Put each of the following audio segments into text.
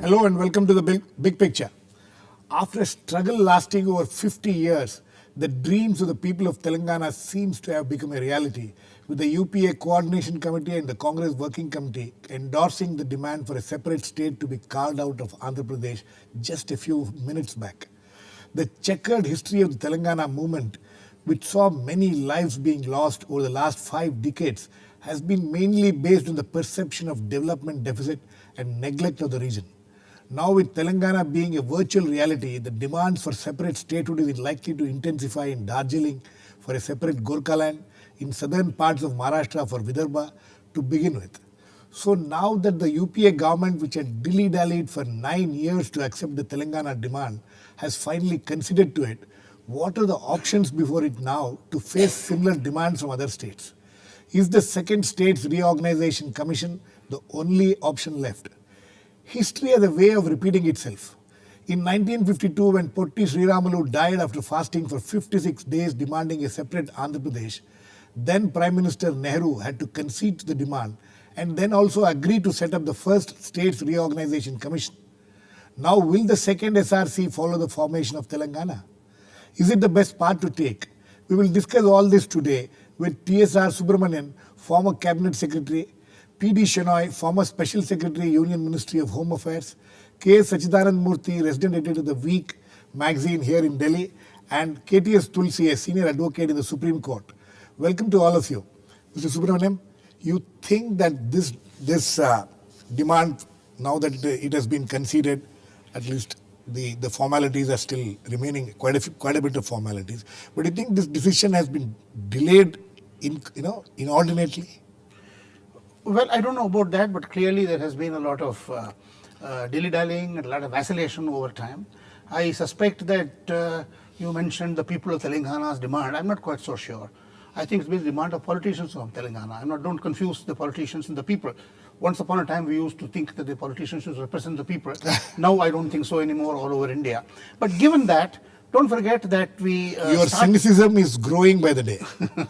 Hello and welcome to the big picture. After a struggle lasting over 50 years, the dreams of the people of Telangana seems to have become a reality, with the UPA Coordination Committee and the Congress Working Committee endorsing the demand for a separate state to be carved out of Andhra Pradesh just a few minutes back. The checkered history of the Telangana movement, which saw many lives being lost over the last 5 decades, has been mainly based on the perception of development deficit and neglect of the region. Now, with Telangana being a virtual reality, the demands for separate statehood is likely to intensify in Darjeeling for a separate Gorkhaland, in southern parts of Maharashtra for Vidarbha to begin with. So now that the UPA government, which had dilly-dallied for 9 years to accept the Telangana demand, has finally considered to it, what are the options before it now to face similar demands from other states? Is the Second States Reorganization Commission the only option left? History has a way of repeating itself. In 1952, when Potti Sriramulu died after fasting for 56 days demanding a separate Andhra Pradesh, then Prime Minister Nehru had to concede to the demand and then also agree to set up the first States Reorganization Commission. Now, will the second SRC follow the formation of Telangana? Is it the best path to take? We will discuss all this today with TSR Subramanian, former Cabinet Secretary, PD Shenoy, former Special Secretary, Union Ministry of Home Affairs, Sachidananda Murthy, resident editor of The Week magazine here in Delhi, and KTS Tulsi, a senior advocate in the Supreme Court. Welcome to all of you. Mr. Subramanian, you think that this demand, now that it has been conceded, at least the formalities are still remaining, quite a bit of formalities, but you think this decision has been delayed inordinately? Well, I don't know about that, but clearly there has been a lot of dilly-dallying and a lot of vacillation over time. I suspect that you mentioned the people of Telangana's demand. I'm not quite so sure. I think it's been the demand of politicians from Telangana. Don't confuse the politicians and the people. Once upon a time, we used to think that the politicians should represent the people. Now, I don't think so anymore all over India. But given that, don't forget that your cynicism is growing by the day.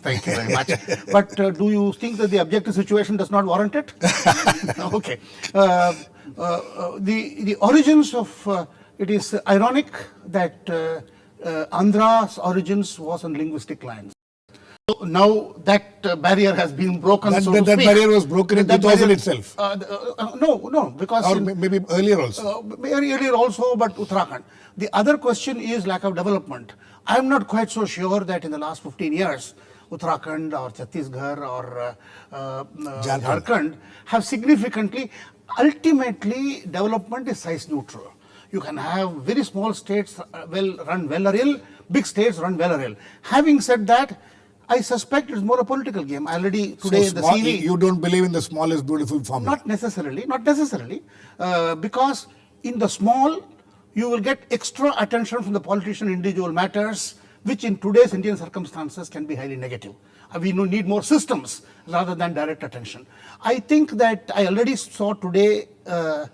Thank you very much. But do you think that the objective situation does not warrant it? Okay. The origins of it is ironic that Andhra's origins was on linguistic lines. So now that barrier has been broken. That barrier was broken in 2000 itself. No, because or maybe earlier also. Earlier also, but Uttarakhand. The other question is lack of development. I am not quite so sure that in the last 15 years, Uttarakhand or Chhattisgarh or Jharkhand have significantly. Ultimately, development is size neutral. You can have very small states run well or ill, big states run well or ill. Having said that, I suspect it's more a political game. Already today, so the CV. You don't believe in the small is beautiful formula? Not necessarily. Because in the small, you will get extra attention from the politician in individual matters, which in today's Indian circumstances can be highly negative. We need more systems rather than direct attention. I think that I already saw today, shall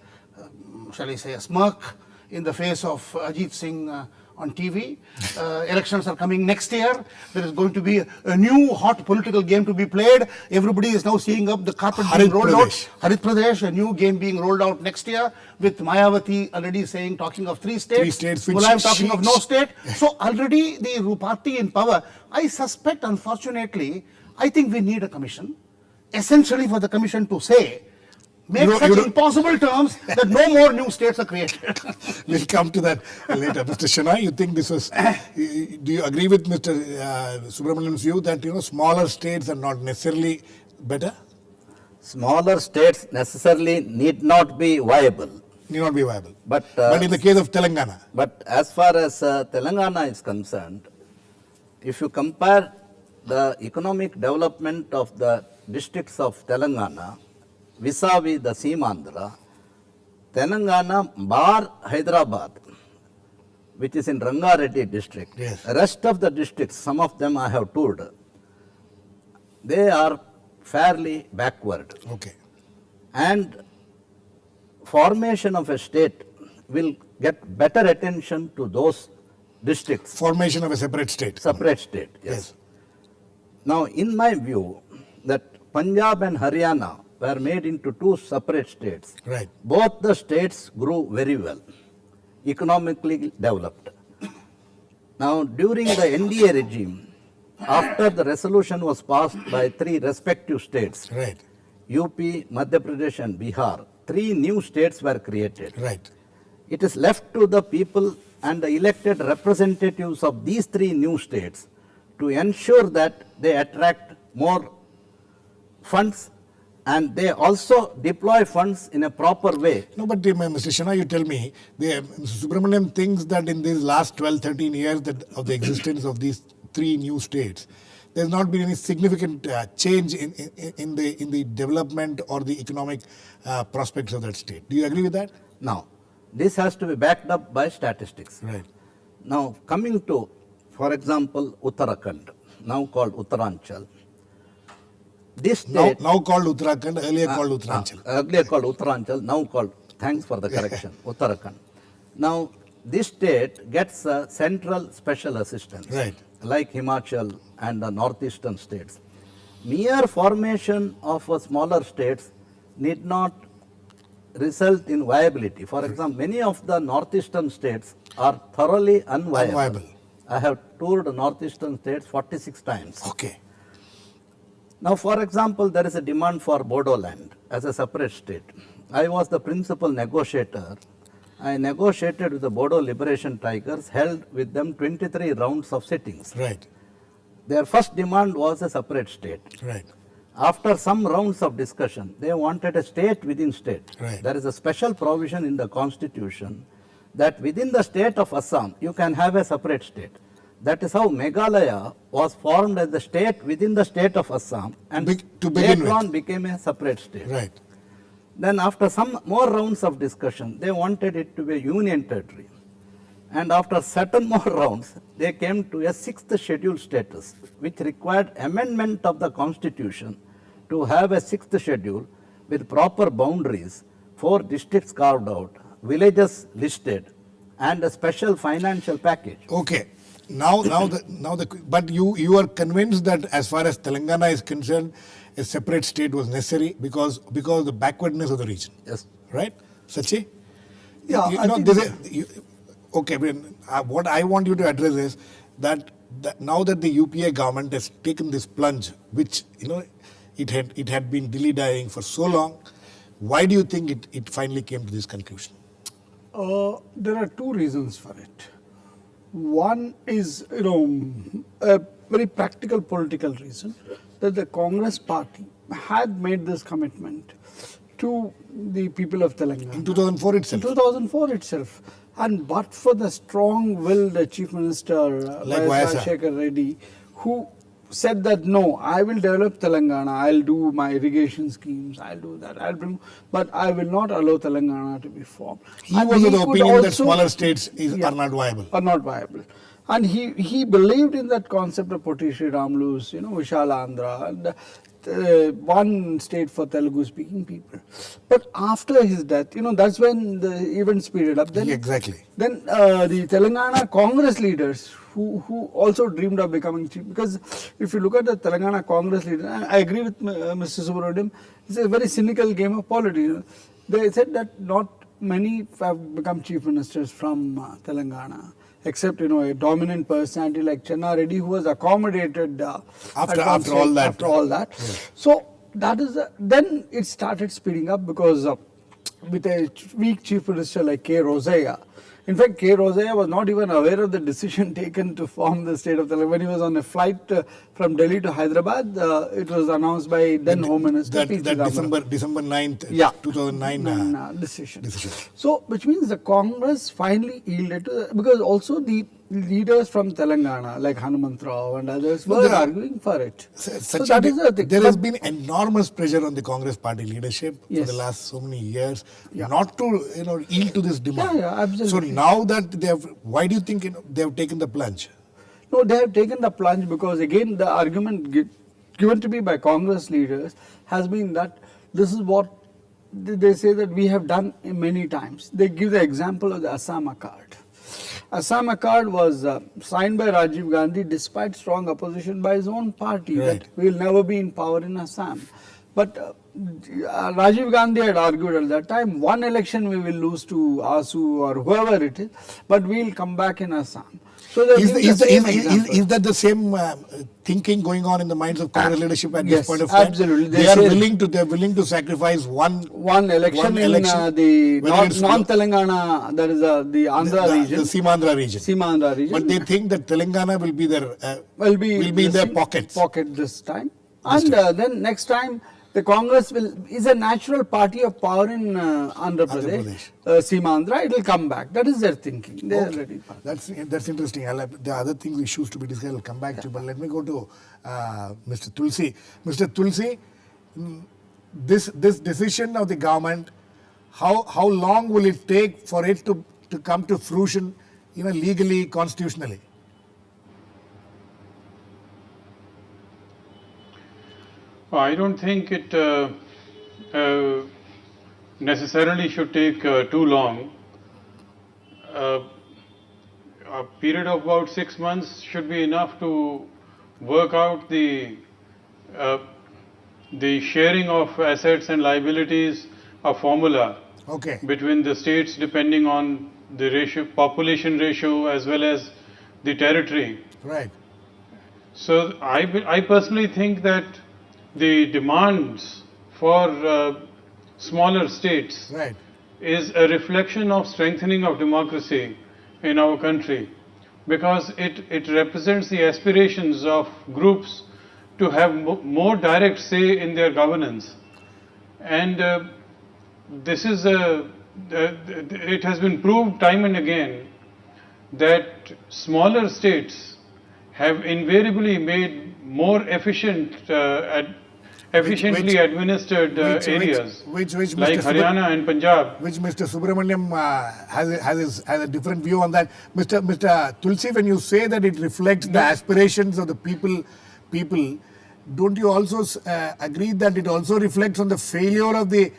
I say, a smirk in the face of Ajit Singh on TV. Elections are coming next year. There is going to be a new hot political game to be played. Everybody is now seeing up the carpet being rolled out. Harit Pradesh, a new game being rolled out next year, with Mayawati already talking of 3 states. 3 states. Mulayam talking of no state. So already the party in power, I suspect, unfortunately, I think we need a commission, essentially for the commission to say, make such impossible terms that no more new states are created. We'll come to that later. Mr. Shenoy, you think this was, do you agree with Mr. Subramanian's view that, smaller states are not necessarily better? Smaller states necessarily need not be viable. But in the case of Telangana? But as far as Telangana is concerned, if you compare the economic development of the districts of Telangana vis-a-vis the Seamandhra, Telangana bar Hyderabad, which is in Rangareddy district, yes. The rest of the districts, some of them I have toured, they are fairly backward. Okay. And formation of a state will get better attention to those districts. Formation of a separate state. Separate state, yes. Now, in my view, that Punjab and Haryana, were made into two separate states. Right. Both the states grew very well, economically developed. Now, during the NDA regime, after the resolution was passed by three respective states, Right. UP, Madhya Pradesh and Bihar, three new states were created. Right. It is left to the people and the elected representatives of these three new states to ensure that they attract more funds and they also deploy funds in a proper way. No, but Mr. Shenoy, you tell me, Mr. Subramanian thinks that in these last 12, 13 years of the existence of these three new states, there's not been any significant change in the development or the economic prospects of that state. Do you agree with that? Now, this has to be backed up by statistics. Right. Now, coming to, for example, Uttarakhand, now called Uttaranchal. This state, Now called Uttarakhand, earlier called Uttaranchal. earlier called Uttaranchal, now called, thanks for the correction, Uttarakhand. Now, this state gets central special assistance, Right. like Himachal and the northeastern states. Mere formation of smaller states need not result in viability. For example, many of the northeastern states are thoroughly unviable. Unviable. I have toured northeastern states 46 times. Okay. Now, for example, there is a demand for Bodoland as a separate state. I was the principal negotiator. I negotiated with the Bodo Liberation Tigers, held with them 23 rounds of sittings. Right. Their first demand was a separate state. Right. After some rounds of discussion, they wanted a state within state. Right. There is a special provision in the constitution that within the state of Assam, you can have a separate state. That is how Meghalaya was formed as the state within the state of Assam and To begin later with. on became a separate state. Right. Then after some more rounds of discussion, they wanted it to be a union territory. And after certain more rounds, they came to a sixth schedule status, which required amendment of the constitution to have a sixth schedule with proper boundaries, 4 districts carved out, villages listed, and a special financial package. Okay. But you are convinced that as far as Telangana is concerned, a separate state was necessary because of the backwardness of the region. Yes. Right? Sachi? Yeah, You I know, think okay, what I want you to address is that now that the UPA government has taken this plunge, which it had been dilly-dallying for so long, why do you think it finally came to this conclusion? there are two reasons for it. One is, a very practical political reason that the Congress party had made this commitment to the people of Telangana. In 2004 itself. In 2004 itself. And but for the strong-willed Chief Minister Like Y.S. YSR. Rajasekhar Reddy, who said that no, I will develop Telangana, I'll do my irrigation schemes, I'll do that, but I will not allow Telangana to be formed. He And was of the could opinion that also- smaller states are not viable. Are not viable. And he believed in that concept of Potti Sri Ramlu's, Vishala Andhra, and one state for Telugu speaking people. But after his death, that's when the event speeded up. Then, Exactly. Then the Telangana Congress leaders who also dreamed of becoming chief, because if you look at the Telangana Congress leaders, I agree with Mr. Subramanian, it's a very cynical game of politics. They said that not many have become chief ministers from Telangana, except a dominant personality like Channa Reddy, who was accommodated After at one all stage, that. After all that, so that is then it started speeding up because with a weak chief minister like K. Rosaya. In fact, K. Rosaya was not even aware of the decision taken to form the state of Telangana. When he was on a flight from Delhi to Hyderabad, it was announced by then Home Minister P. That Chidambaram. December 9th, Yeah. 2009 decision. decision. So, which means the Congress finally yielded to because also the leaders from Telangana, like Hanumantrao and others, were arguing for it. So that is the thing. There has But- been enormous pressure on the Congress party leadership for Yes. the last so many years Yeah. not to yield to this demand. Yeah, absolutely. So now that they have, why do you think they have taken the plunge? No, they have taken the plunge because again the argument given to me by Congress leaders has been that this is what they say that we have done many times. They give the example of the Assam Accord. Assam Accord was signed by Rajiv Gandhi despite strong opposition by his own party Right. that we will never be in power in Assam. But Rajiv Gandhi had argued at that time, one election we will lose to ASU or whoever it is, but we will come back in Assam. So is that the same thinking going on in the minds of Congress leadership at this point of time? Absolutely. They are willing to sacrifice one election in the non-Telangana, that is the Andhra region. The Simandra region. Simandra region. But they think that Telangana will be their will be in their pockets. Pocket this time. And then next time the Congress is a natural party of power in Andhra Pradesh. Simandra, it will come back. That is their thinking. They are ready. That's interesting. The other things, issues to be discussed, will come back to. But let me go to Mr. Tulsi. Mr. Tulsi, this decision of the government, how long will it take for it to come to fruition, legally, constitutionally? I don't think it necessarily should take too long. A period of about 6 months should be enough to work out the sharing of assets and liabilities, a formula between the states depending on the population ratio as well as the territory. Right. So I personally think that the demands for smaller states is a reflection of strengthening of democracy in our country, because it represents the aspirations of groups to have more direct say in their governance. And this is it has been proved time and again that smaller states have invariably made more efficiently administered areas like Haryana and Punjab. Which Mr. Subramanian has a different view on that. Mr. Tulsi, when you say that it reflects the aspirations of the people, don't you also agree that it also reflects on the failure of the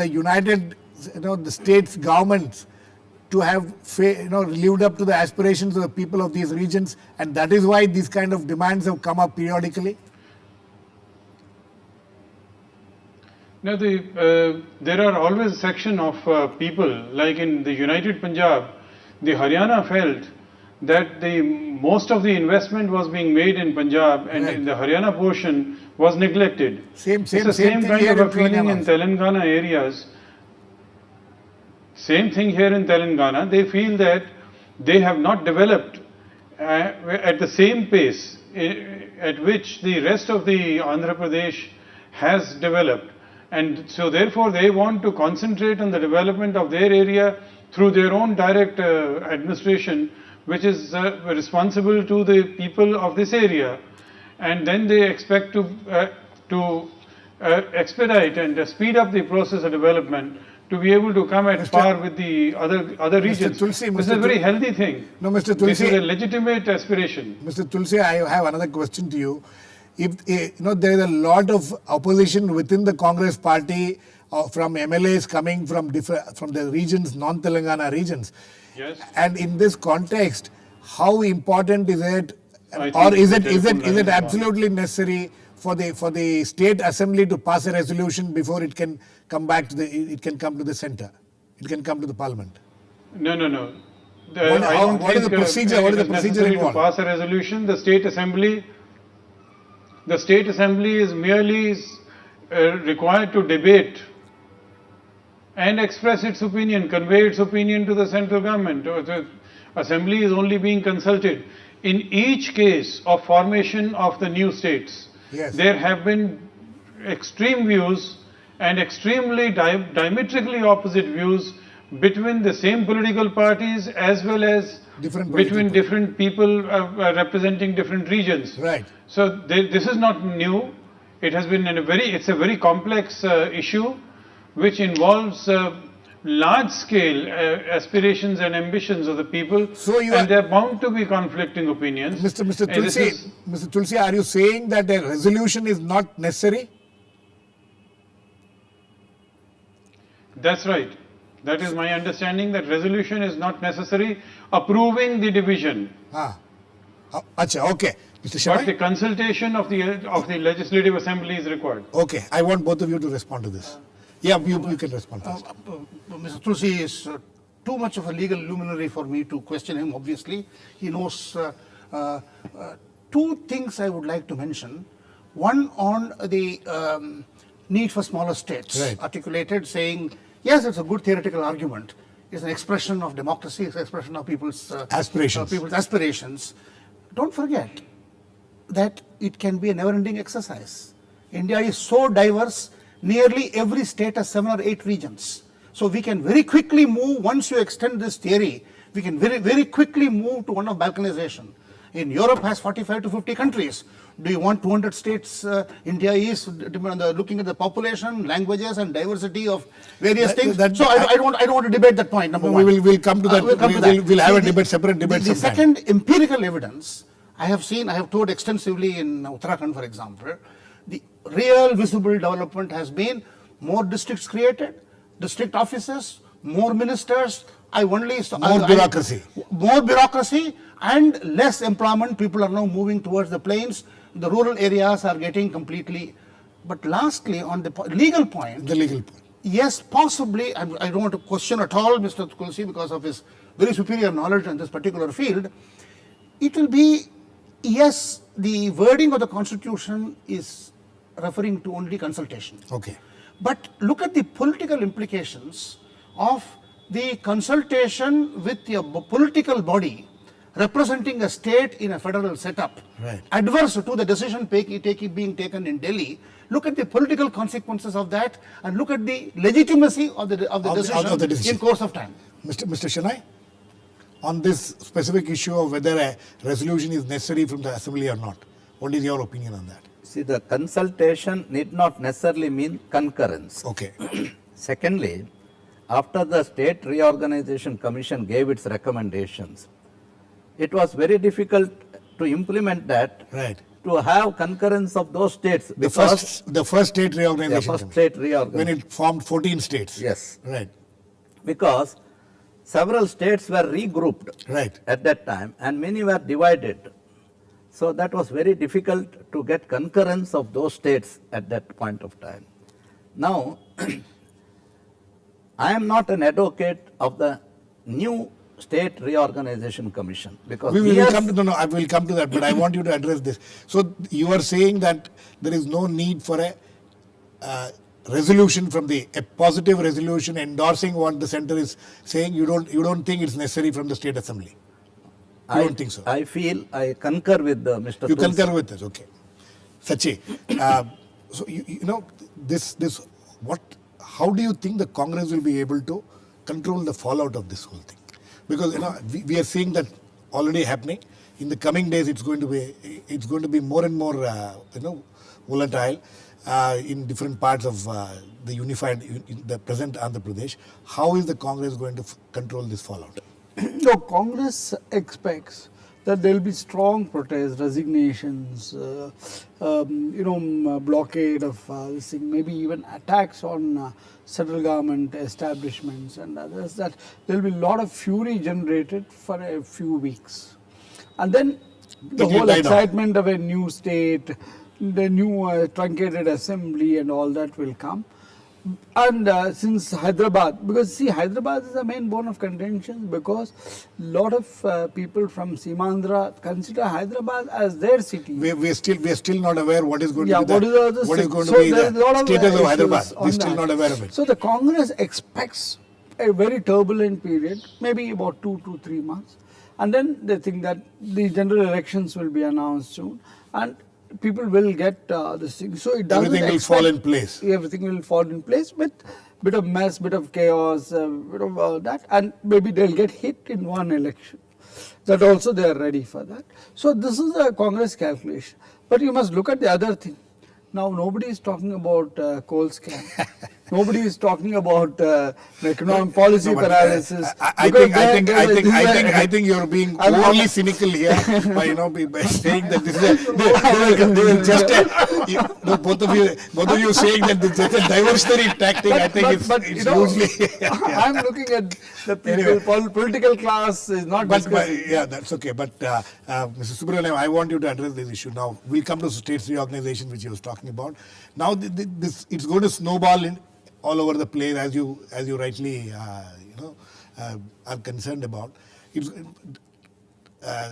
United, the states governments to have lived up to the aspirations of the people of these regions, and that is why these kind of demands have come up periodically? Now, there are always a section of people, like in the United Punjab, the Haryana felt that most of the investment was being made in Punjab, and in the Haryana portion was neglected. It's the same kind of a feeling in Telangana areas. Same thing here in Telangana. They feel that they have not developed at the same pace at which the rest of the Andhra Pradesh has developed. And so therefore they want to concentrate on the development of their area through their own direct administration, which is responsible to the people of this area. And then they expect to expedite and speed up the process of development to be able to come at par with the other regions. Tulsi, this is a very healthy thing. No, Mr. Tulsi, this is a legitimate aspiration. Mr. Tulsi, I have another question to you. If there is a lot of opposition within the Congress party from MLAs coming from the regions, non-Telangana regions, yes, and in this context, how important is it, or is it absolutely necessary for the state assembly to pass a resolution before it can come back to it can come to the center, it can come to the parliament? No. What is the procedure? What is the procedure involved? To pass a resolution, the state assembly is merely required to debate and express its opinion, convey its opinion to the central government. The assembly is only being consulted. In each case of formation of the new states, there have been extreme views and extremely diametrically opposite views between the same political parties as well as between different people representing different regions. Right. So this is not new. It has been it's a very complex issue which involves large-scale aspirations and ambitions of the people, and there are bound to be conflicting opinions. Mr. Tulsi, are you saying that a resolution is not necessary? That's right. That is my understanding, that resolution is not necessary approving the division. Okay. Mr. Shenoy? But the consultation of the Legislative Assembly is required. Okay, I want both of you to respond to this. Yeah, you can respond to this. Mr. Tulsi is too much of a legal luminary for me to question him, obviously. He knows two things I would like to mention. One on the need for smaller states, Right. articulated saying, yes, it's a good theoretical argument. It's an expression of democracy, it's an expression of people's aspirations. Don't forget that it can be a never-ending exercise. India is so diverse, nearly every state has 7 or 8 regions. So we can very quickly move, once you extend this theory, we can very, very quickly move to one of balkanization. In Europe has 45 to 50 countries. Do you want 200 states? India is looking at the population, languages, and diversity of various things. So I don't want to debate that point. Number one. We'll come to that. We'll have a debate, separate debate. The second empirical evidence I have toured extensively in Uttarakhand, for example. The real visible development has been more districts created, district offices, more ministers. More bureaucracy. More bureaucracy and less employment. People are now moving towards the plains. The rural areas are getting completely. But lastly, on the legal point. Yes, possibly. I don't want to question at all Mr. Tulsi because of his very superior knowledge in this particular field. It will be, yes, the wording of the Constitution is referring to only consultation. Okay. But look at the political implications of the consultation with a political body representing a state in a federal setup, right, adverse to the decision being taken in Delhi. Look at the political consequences of that and look at the legitimacy of the decision in course of time. Mr. Shenoy, on this specific issue of whether a resolution is necessary from the assembly or not, what is your opinion on that? See, the consultation need not necessarily mean concurrence. Okay. Secondly, after the State Reorganization Commission gave its recommendations, it was very difficult to implement that, right, to have concurrence of those states. The first state reorganization. The first state reorganization. When it formed 14 states. Yes. Right. Because several states were regrouped, right, at that time and many were divided. So that was very difficult to get concurrence of those states at that point of time. Now, I am not an advocate of the new State Reorganization Commission because I will come to that, but I want you to address this. So you are saying that there is no need for a resolution a positive resolution endorsing what the centre is saying. You don't think it's necessary from the State Assembly. You don't think so? I concur with Mr. You Tulsi. concur with this, okay. Sachi, so you know how do you think the Congress will be able to control the fallout of this whole thing? Because we are seeing that already happening. In the coming days, it's going to be more and more volatile in different parts of the present Andhra Pradesh. How is the Congress going to control this fallout? No, Congress expects that there will be strong protests, resignations, blockade of this thing, maybe even attacks on central government establishments and others, that there will be a lot of fury generated for a few weeks. And then the whole excitement of a new state, the new truncated assembly and all that will come. And since Hyderabad, because see, Hyderabad is the main bone of contention because a lot of people from Simandra consider Hyderabad as their city. We're still not aware what is going to be the status of Hyderabad. We're still not aware of it. So the Congress expects a very turbulent period, maybe about 2 to 3 months. And then they think that the general elections will be announced soon. And people will get this thing. So it doesn't everything will fall in place. Everything will fall in place with bit of mess, bit of chaos, bit of that, and maybe they'll get hit in one election. That also they are ready for that. So this is a Congress calculation. But you must look at the other thing. Now nobody is talking about coal scam. Nobody is talking about economic policy paralysis. I think you're being overly cynical here by by saying that this is both of you saying that this is just a diversionary tactic. I think it's usually. I'm looking at the people, political class is not. But yeah, that's okay. But Mr. Subramanian, I want you to address this issue now. We'll come to states reorganization, which you was talking about. Now, it's going to snowball in all over the place, as you rightly are concerned about. It's,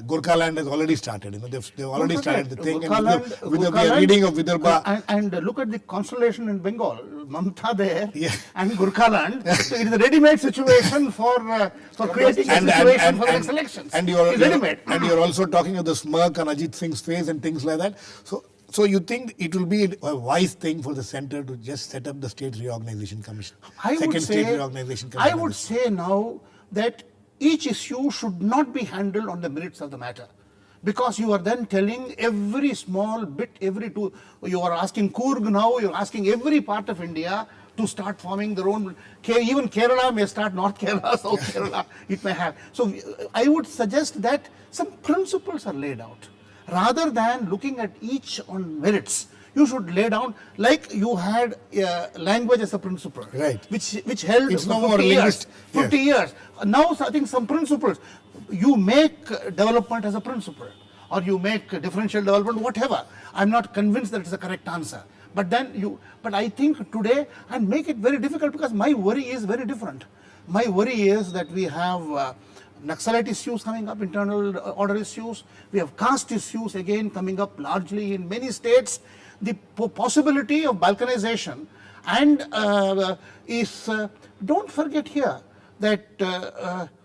Gorkhaland has already started. They've already started the thing. With the reading of Vidarbha. And look at the constellation in Bengal. Mamta there and Gorkhaland. So it is a ready-made situation for creating a situation for the next elections. And you're also talking of the smirk on Ajit Singh's face and things like that. So you think it will be a wise thing for the centre to just set up the State Reorganization Commission? I would say now that each issue should not be handled on the merits of the matter, because you are then telling every small bit, you are asking Coorg now, you are asking every part of India to start forming their own. Even Kerala may start, North Kerala, South Kerala, it may have. So I would suggest that some principles are laid out. Rather than looking at each on merits, you should lay down, like you had language as a principle, right? Which held it's for 50 years. Now I think some principles, you make development as a principle, or you make differential development, whatever. I'm not convinced that it's the correct answer. But I think today, and make it very difficult, because my worry is very different. My worry is that we have Naxalite issues coming up, internal order issues. We have caste issues again coming up largely in many states. The possibility of balkanization and don't forget here that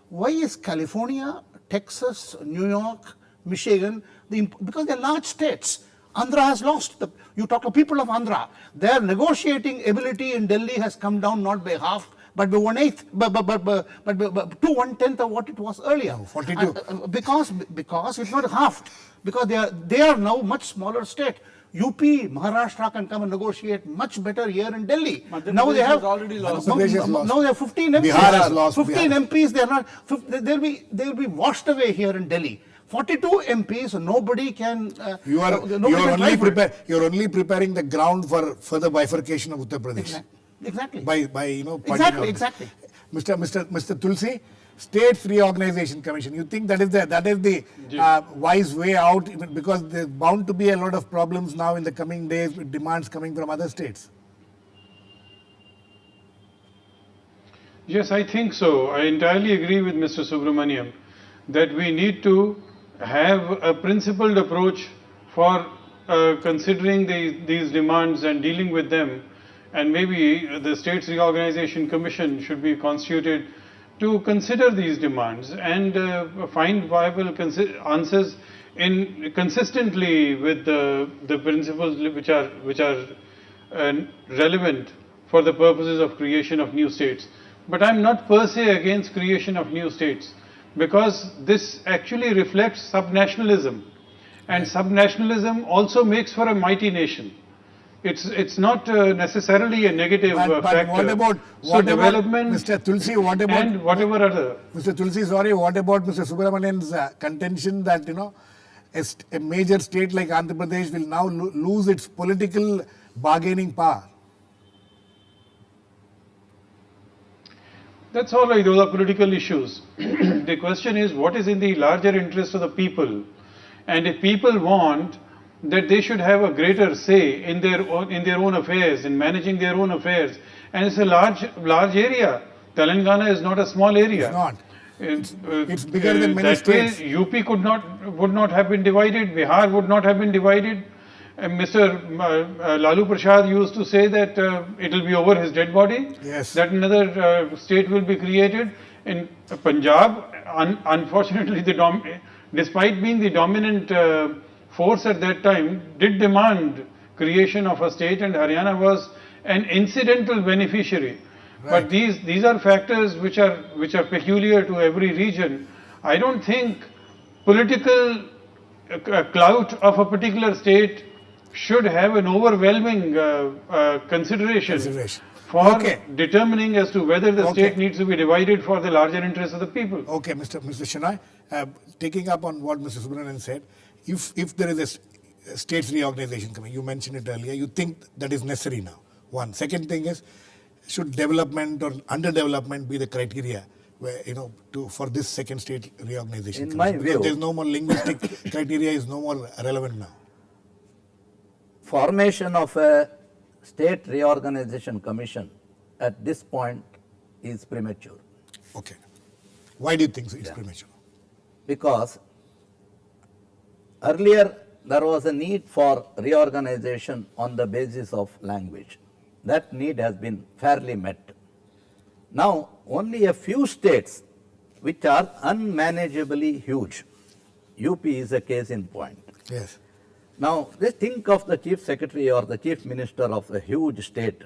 why is California, Texas, New York, Michigan, because they're large states. Andhra has lost. You talk to people of Andhra, their negotiating ability in Delhi has come down not by half, but by 1/8, but to 1/10 of what it was earlier. 42. Because it's not halved, because they are now much smaller state. UP, Maharashtra can come and negotiate much better here in Delhi. Now they have already lost. Now they have 15 MPs. Bihar has lost. 15 MPs. They are not. They'll be washed away here in Delhi. 42 MPs. Nobody can. You're only preparing the ground for further bifurcation of Uttar Pradesh. Exactly. Exactly. Mr. Tulsi, States Reorganization Commission. You think that is the wise way out, because there's bound to be a lot of problems now in the coming days with demands coming from other states? Yes, I think so. I entirely agree with Mr. Subramanian that we need to have a principled approach for considering these demands and dealing with them. And maybe the States Reorganization Commission should be constituted to consider these demands and find viable answers consistently with the principles which are relevant for the purposes of creation of new states. But I'm not per se against creation of new states, because this actually reflects subnationalism, and subnationalism also makes for a mighty nation. It's not necessarily a negative factor. What development, about Mr. Tulsi? What about and whatever other? Mr. Tulsi, sorry. What about Mr. Subramanian's contention that a major state like Andhra Pradesh will now lose its political bargaining power? That's all right. Those are political issues. The question is, what is in the larger interest of the people? And if people want that they should have a greater say in their own affairs, in managing their own affairs, and it's a large area. Telangana is not a small area. It's not. It's bigger than many states. UP would not have been divided. Bihar would not have been divided. Mr. Lalu Prasad used to say that it will be over his dead body. Yes. That another state will be created. In Punjab, unfortunately, despite being the dominant force at that time, did demand creation of a state, and Haryana was an incidental beneficiary. Right. But these are factors which are peculiar to every region. I don't think political clout of a particular state should have an overwhelming consideration for Okay. determining as to whether the Okay. state needs to be divided for the larger interests of the people. Okay, Mr. Shenoy, taking up on what Mr. Subramanian said, if there is a states reorganization coming, you mentioned it earlier, you think that is necessary now. One. Second thing is, should development or underdevelopment be the criteria where, for this second state reorganization? In my Because view- there's no more linguistic criteria is no more relevant now. Formation of a state reorganization commission at this point is premature, Okay. Why do you think so? It's premature? because earlier there was a need for reorganization on the basis of language. That need has been fairly met. Now, only a few states which are unmanageably huge, UP is a case in point. Yes. Now, just think of the chief secretary or the chief minister of a huge state.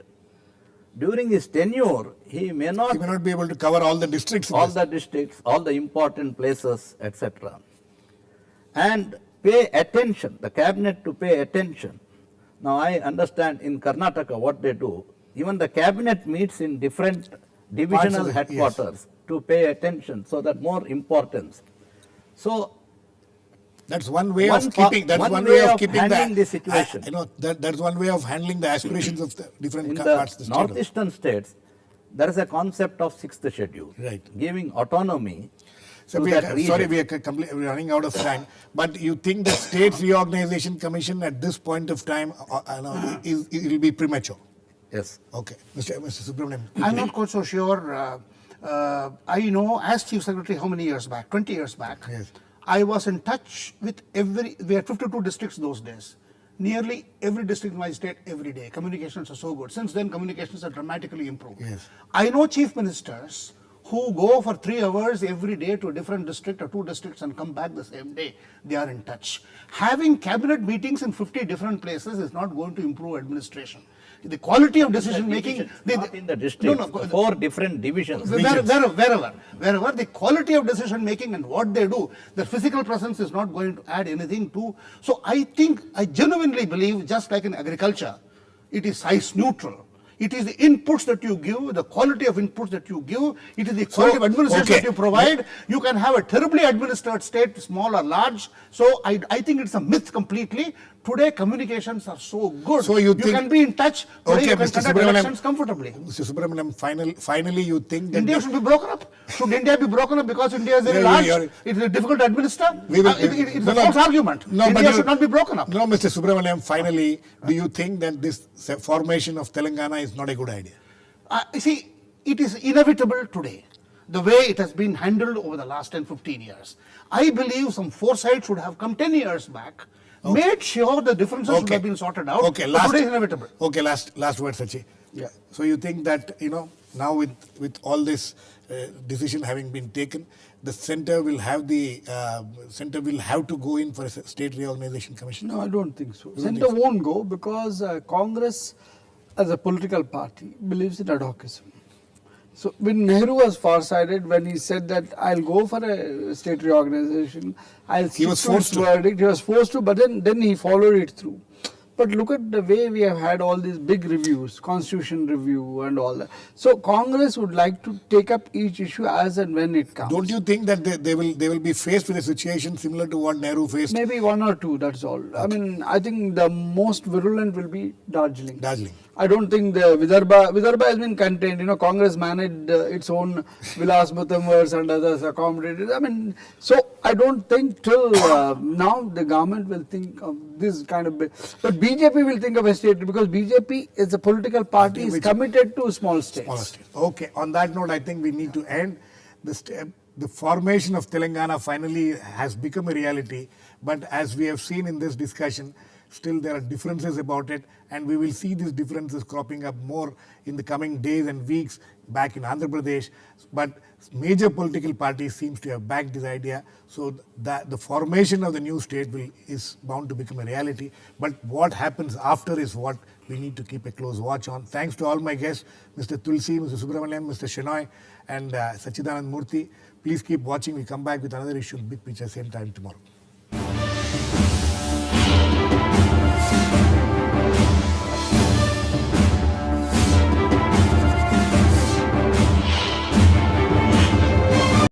During his tenure, he may not You may not be able to cover all the districts. in all this. the districts, all the important places, etc. And pay attention, the cabinet to pay attention. Now, I understand in Karnataka what they do, even the cabinet meets in different divisional yes. headquarters to pay attention so that more importance. So, That's one way One of keeping. That's one one way way of of keeping handling the situation. That's one way of handling the aspirations of the different in parts of the the state. northeastern states, there is a concept of sixth schedule, Right. giving autonomy So to we that are, region. sorry, we are we're running out of time. But you think the States Reorganization Commission at this point of time, it will be premature? Yes. Okay, Mr. Subramanian. I'm not quite so sure. I know as Chief Secretary how many years back? 20 years back. Yes. I was in touch with we had 52 districts those days. Nearly every district in my state every day. Communications are so good. Since then, communications have dramatically improved. Yes. I know chief ministers who go for 3 hours every day to a different district or 2 districts and come back the same day. They are in touch. Having cabinet meetings in 50 different places is not going to improve administration. The quality of decision making. Not in the district, 4 different divisions. Wherever the quality of decision making and what they do, the physical presence is not going to add anything to. So I genuinely believe, just like in agriculture, it is size neutral. It is the inputs that you give, the quality of inputs that you give, it is the quality of administration that you provide. You can have a terribly administered state, small or large. So I think it's a myth completely. Today communications are so good. So you think- can be in touch. Today Okay, you can Mr. conduct Subramanian. elections comfortably. Mr. Subramanian, finally you think that India should be broken up. Should India be broken up because India is very large? It is difficult to administer. It's a false argument. India should not be broken up. No, Mr. Subramanian, finally, do you think that this formation of Telangana is not a good idea? See, it is inevitable today, the way it has been handled over the last 10, 15 years. I believe some foresight should have come 10 years back, made sure the differences should have been sorted out. Okay, but today is inevitable. Okay, last word, Sachi. Yeah. So you think that, now with all this decision having been taken, the center will have to go in for a state reorganization commission? No, I don't think so. Centre won't go because Congress as a political party believes in advocacy. So when Nehru was far-sighted, when he said that I'll go for a state reorganization, I'll stick was to forced his to. verdict. He was forced to, but then he followed it through. But look at the way we have had all these big reviews, constitution review and all that. So Congress would like to take up each issue as and when it comes. Don't you think that they will be faced with a situation similar to what Nehru faced? Maybe 1 or 2, that's all. I mean, I think the most virulent will be Darjeeling. I don't think the Vidarbha has been contained. Congress managed its own Vilas Mutamvars and others accommodated. I mean, so I don't think till now the government will think of this kind of. But BJP will think of a state because BJP is a political party is committed to small states. Okay, on that note, I think we need to end. The formation of Telangana finally has become a reality, but as we have seen in this discussion, still there are differences about it, and we will see these differences cropping up more in the coming days and weeks back in Andhra Pradesh. But major political parties seems to have backed this idea, so that the formation of the new state is bound to become a reality. But what happens after is what we need to keep a close watch on. Thanks to all my guests, Mr. Tulsi, Mr. Subramanian, Mr. Shenoy, and Sachidananda Murthy. Please keep watching. We come back with another issue, Big Picture, same time tomorrow.